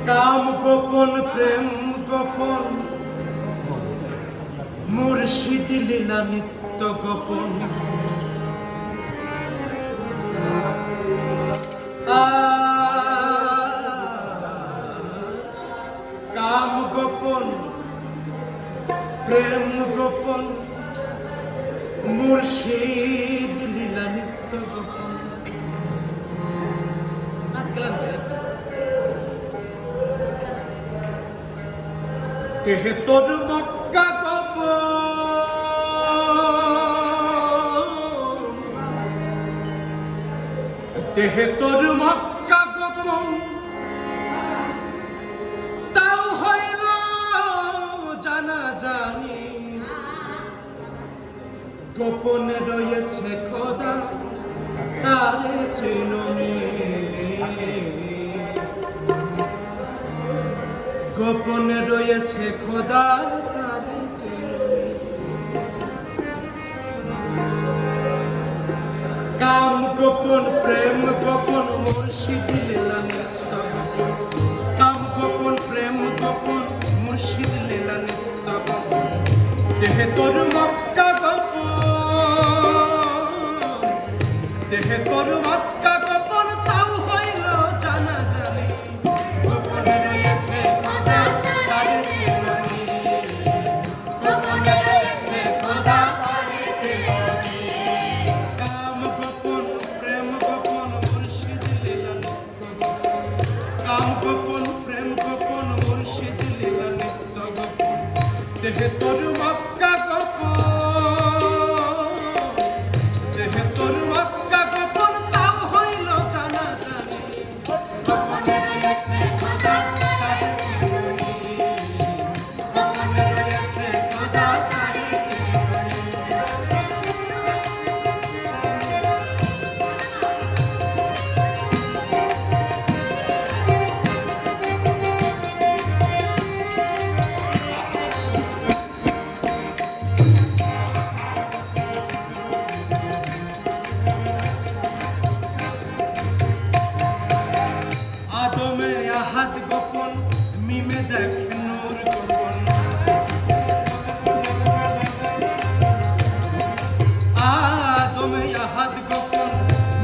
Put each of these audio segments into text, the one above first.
কাম গোপন প্রেম গোপন মুর্শিদ লীলা নিত্য গোপন কাম গোপন প্রেম গোপন মুর্শিদ লীলা নিত্য গোপন তেহে তোর মক্কা গোপন তেহে তোর মক্কা গোপন তাও হইল জানা জানি গোপনে রয়েছে খোদা তারে চিনুনি গোপনে রয়েছে খোদা তারে চিনুনি কাম গোপন প্রেম গোপন মুর্শিদ লীলা নিত্য কাম গোপন প্রেম গোপন মুর্শিদ লীলা নিত্য দেহে তোর মক্কা গোপন দেহে তোর মক্কা গোপন তাও হইল জানা জানি গোপনে রয়েছে খোদা তারে চিনুনি গোপনে রয়েছে খোদা তারে চিনুনি কাম গোপন প্রেম গোপন মুর্শিদ লীলা নিত্য কাম গোপন প্রেম গোপন মুর্শিদ লীলা নিত্য গোপন দেহে তোর মক্কা গোপন দেহে তোর মক্কা গোপন তাও হইল জানা জানি গোপনে রয়েছে খোদা তারে চিনুনি গোপনে রয়েছে খোদা তারে আদমে আহাদ গোপন মিমে দেখ নূর গোপন আদমে আহাদ গোপন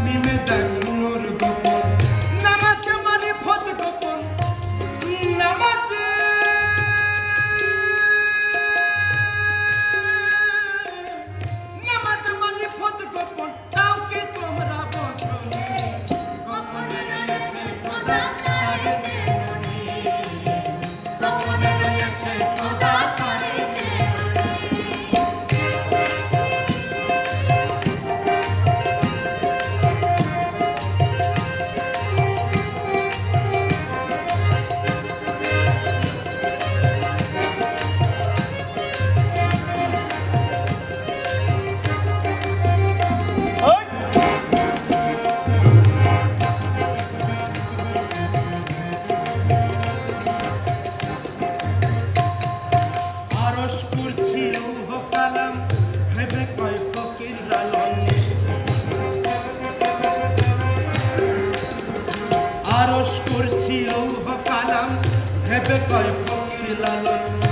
মিমে দেখ নূর গোপন নামাজে মারিফত গোপন নামাজে নামাজে মারিফত গোপন তাও কি তোমরা বোঝনি গোপনে রয়েছে খোদা তারে চিনুনি গোপনে রয়েছে খোদা তারে আরশ কুরসি লৌহ কালাম ভেবে কয় ফকির লালন আরশ কুরসি লৌহ কালাম ভেবে কয় ফকির লালন